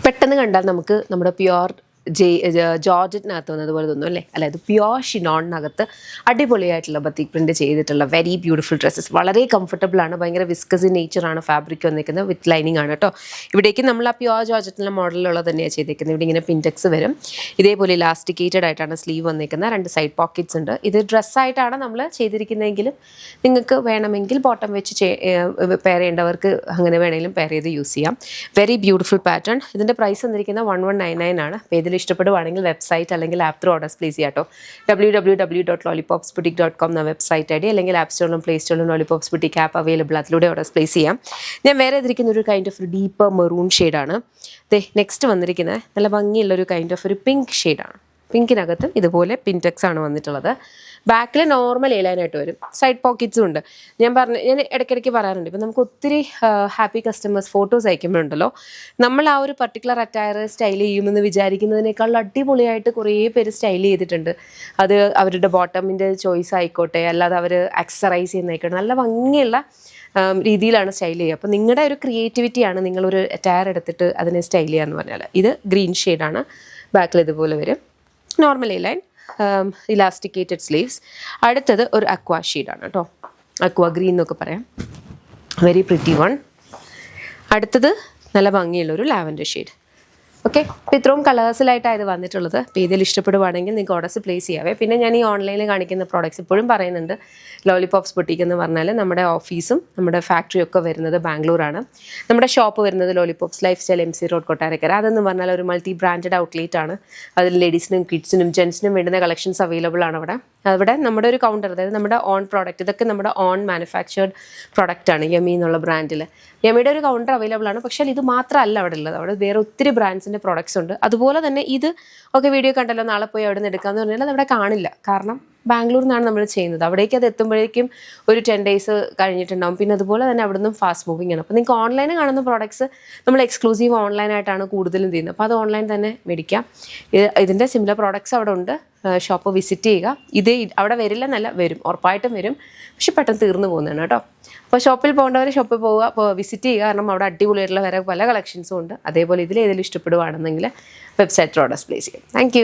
പെട്ടെന്ന് കണ്ടാൽ നമുക്ക് നമ്മുടെ പ്യുവർ ജോർജറ്റിനകത്ത് വന്നതുപോലെ തോന്നും അല്ലേ? അല്ല, ഇത് പ്യുവർ ഷിനോണിനകത്ത് അടിപൊളിയായിട്ടുള്ള ബത്തിക് പ്രിൻറ്റ് ചെയ്തിട്ടുള്ള വെരി ബ്യൂട്ടിഫുൾ ഡ്രസ്സസ്. വളരെ കംഫർട്ടബിൾ ആണ്, ഭയങ്കര വിസ്കസ് ഇൻ നേച്ചറാണ് ഫാബ്രിക് വന്നിരിക്കുന്നത്, വിത്ത് ലൈനിങ് ആണ് കേട്ടോ. ഇവിടേക്ക് നമ്മൾ ആ പ്യുവർ ജോർജറ്റിൻ്റെ മോഡലിലുള്ള തന്നെയാണ് ചെയ്തിരിക്കുന്നത്. ഇവിടെ ഇങ്ങനെ പിൻടെക്സ് വരും, ഇതേപോലെ ഇലാസ്റ്റിക്കേറ്റഡ് ആയിട്ടാണ് സ്ലീവ് വന്നിരിക്കുന്നത്, 2 സൈഡ് പോക്കറ്റ്സ് ഉണ്ട്. ഇത് ഡ്രസ്സായിട്ടാണ് നമ്മൾ ചെയ്തിരിക്കുന്നതെങ്കിലും നിങ്ങൾക്ക് വേണമെങ്കിൽ ബോട്ടം വെച്ച് പെയർ ചെയ്യേണ്ടവർക്ക് അങ്ങനെ വേണമെങ്കിലും പെയർ ചെയ്ത് യൂസ് ചെയ്യാം. Very beautiful pattern. ഇതിൻ്റെ പ്രൈസ് വന്നിരിക്കുന്നത് 1199 ആണ്. അപ്പോൾ ഇതിൽ ഇഷ്ടപ്പെടുവാണെങ്കിൽ വെബ്സൈറ്റ് അല്ലെങ്കിൽ ആപ്പ് ത്രൂ ഓർഡേഴ്സ് പ്ലേസ് ചെയ്യാം കേട്ടോ. www.lollipopsboutique.com എന്ന വെബ്സൈറ്റ് ഐ ഡി, അല്ലെങ്കിൽ ആപ്പ് സ്റ്റോറിലും പ്ലേ സ്റ്റോറിലും ലോളിപോപ്സ് ബുട്ടീക്ക് ആപ്പ് അവൈലബിൾ, അതിലൂടെ ഓർഡേഴ്സ് പ്ലേസ് ചെയ്യാം. ഞാൻ വേറെ ഇതിരിക്കുന്ന ഒരു കൈൻഡ് ഓഫ് ഒരു ഡീപ്പർ മെറൂൺ ഷെയ്ഡാണ്. നെക്സ്റ്റ് വന്നിരിക്കുന്നത് നല്ല ഭംഗിയുള്ളൊരു കൈൻഡ് ഓഫ് ഒരു പിങ്ക് ഷെയ്ഡാണ്. പിങ്കിനകത്തും ഇതുപോലെ പിൻടെക്സ് ആണ് വന്നിട്ടുള്ളത്. ബാക്കിൽ നോർമൽ എയർലൈനായിട്ട് വരും, സൈഡ് പോക്കറ്റ്സും ഉണ്ട്. ഞാൻ ഇടയ്ക്കിടയ്ക്ക് പറയാറുണ്ട്, ഇപ്പം നമുക്ക് ഒത്തിരി ഹാപ്പി കസ്റ്റമേഴ്സ് ഫോട്ടോസ് അയക്കുമ്പോഴുണ്ടല്ലോ, നമ്മൾ ആ ഒരു പർട്ടിക്കുലർ അറ്റയർ സ്റ്റൈൽ ചെയ്യുമെന്ന് വിചാരിക്കുന്നതിനേക്കാൾ അടിപൊളിയായിട്ട് കുറേ പേര് സ്റ്റൈൽ ചെയ്തിട്ടുണ്ട്. അത് അവരുടെ ബോട്ടമിൻ്റെ ചോയ്സ് ആയിക്കോട്ടെ, അല്ലാതെ അവർ അക്സസറൈസ് ചെയ്യുന്നതായിക്കോട്ടെ, നല്ല ഭംഗിയുള്ള രീതിയിലാണ് സ്റ്റൈൽ ചെയ്യുക. അപ്പോൾ നിങ്ങളുടെ ഒരു ക്രിയേറ്റിവിറ്റിയാണ് നിങ്ങളൊരു അറ്റയർ എടുത്തിട്ട് അതിനെ സ്റ്റൈൽ ചെയ്യുക എന്ന് പറഞ്ഞാൽ. ഇത് ഗ്രീൻ ഷെയ്ഡാണ്, ബാക്കിൽ ഇതുപോലെ വരും, നോർമൽ എയർലൈൻ, ഇലാസ്റ്റിക്കേറ്റഡ് സ്ലീവ്സ്. അടുത്തത് ഒരു അക്വാ ഷെയ്ഡാണ് കേട്ടോ, അക്വാ ഗ്രീൻ എന്നൊക്കെ പറയാം, വെരി പ്രിറ്റി വൺ. അടുത്തത് നല്ല ഭംഗിയുള്ളൊരു ലാവൻഡർ ഷെയ്ഡ്. ഓക്കെ, അപ്പോൾ ഇത്രയും കളേഴ്സിലായിട്ടാണ് ഇത് വന്നിട്ടുള്ളത്. അപ്പോൾ ഇതിൽ ഇഷ്ടപ്പെടുവാണെങ്കിൽ നിങ്ങൾക്ക് ഓർഡേഴ്സ് പ്ലേസ് ചെയ്യാവേ. പിന്നെ ഞാൻ ഈ ഓൺലൈനിൽ കാണിക്കുന്ന പ്രോഡക്റ്റ്സ് ഇപ്പോഴും പറയുന്നുണ്ട്, ലോലിപോപ്സ് ബുട്ടീക്ക് എന്ന് പറഞ്ഞാൽ നമ്മുടെ ഓഫീസും നമ്മുടെ ഫാക്ടറിയും ഒക്കെ വരുന്നത് ബാംഗ്ലൂരാണ്. നമ്മുടെ ഷോപ്പ് വരുന്നത് lollipops life style MC road Kottarakkara. അതെന്ന് പറഞ്ഞാൽ ഒരു മൾട്ടി ബ്രാൻഡഡ് ഔട്ട്ലെറ്റ് ആണ്. അതിൽ ലേഡീസിനും കിഡ്സിനും ജെൻസിനും വേണ്ടുന്ന കളക്ഷൻസ് അവൈലബിൾ ആണ് അവിടെ നമ്മുടെ ഒരു കൗണ്ടർ, അതായത് നമ്മുടെ ഓൺ പ്രോഡക്റ്റ്, ഇതൊക്കെ നമ്മുടെ ഓൺ മാനുഫാക്ചേർഡ് പ്രോഡക്റ്റാണ് യമി എന്നുള്ള ബ്രാൻഡിൽ. യമിയുടെ ഒരു കൗണ്ടർ അവൈലബിൾ ആണ്. പക്ഷേ ഇത് മാത്രമല്ല അവിടെ ഉള്ളത്, അവിടെ വേറെ ഒത്തിരി ബ്രാൻഡ്സിൻ്റെ പ്രോഡക്റ്റ്സ് ഉണ്ട്. അതുപോലെ തന്നെ ഇത് ഒക്കെ വീഡിയോ കണ്ടല്ലോ, നാളെ പോയി അവിടെ നിന്ന് എടുക്കാമെന്ന് പറഞ്ഞാൽ അതവിടെ കാണില്ല. കാരണം ബാംഗ്ലൂരിൽ നിന്നാണ് നമ്മൾ ചെയ്യുന്നത്. അവിടേക്ക് അത് എത്തുമ്പോഴേക്കും ഒരു 10 days കഴിഞ്ഞിട്ടുണ്ടാവും. പിന്നെ അതുപോലെ തന്നെ അവിടെ നിന്നും ഫാസ്റ്റ് മൂവിങ് ആണ്. അപ്പോൾ നിങ്ങൾക്ക് ഓൺലൈനിൽ കാണുന്ന പ്രോഡക്ട്സ് നമ്മൾ എക്സ്ക്ലൂസീവ് ഓൺലൈനായിട്ടാണ് കൂടുതലും ചെയ്യുന്നത്. അപ്പോൾ അത് ഓൺലൈൻ തന്നെ മേടിക്കാം. ഇതിൻ്റെ സിമിലർ പ്രോഡക്ട്സ് അവിടെ ഉണ്ട്. ഷോപ്പ് വിസിറ്റ് ചെയ്യുക. ഇത് അവിടെ വരില്ലെന്നല്ല, വരും, ഉറപ്പായിട്ടും വരും, പക്ഷെ പെട്ടെന്ന് തീർന്നു പോകുന്നതാണ് കേട്ടോ. അപ്പോൾ ഷോപ്പിൽ പോകേണ്ടവർ ഷോപ്പിൽ പോവുക, അപ്പോൾ വിസിറ്റ് ചെയ്യുക. കാരണം അവിടെ അടിപൊളിയായിട്ടുള്ള വേറെ പല കളക്ഷൻസും ഉണ്ട്. അതേപോലെ ഇതിലേതെങ്കിലും ഇഷ്ടപ്പെടുവാണെന്നെങ്കിൽ വെബ്സൈറ്റ് ഓർഡേഴ്സ് പ്ലേസ് ചെയ്യും. താങ്ക്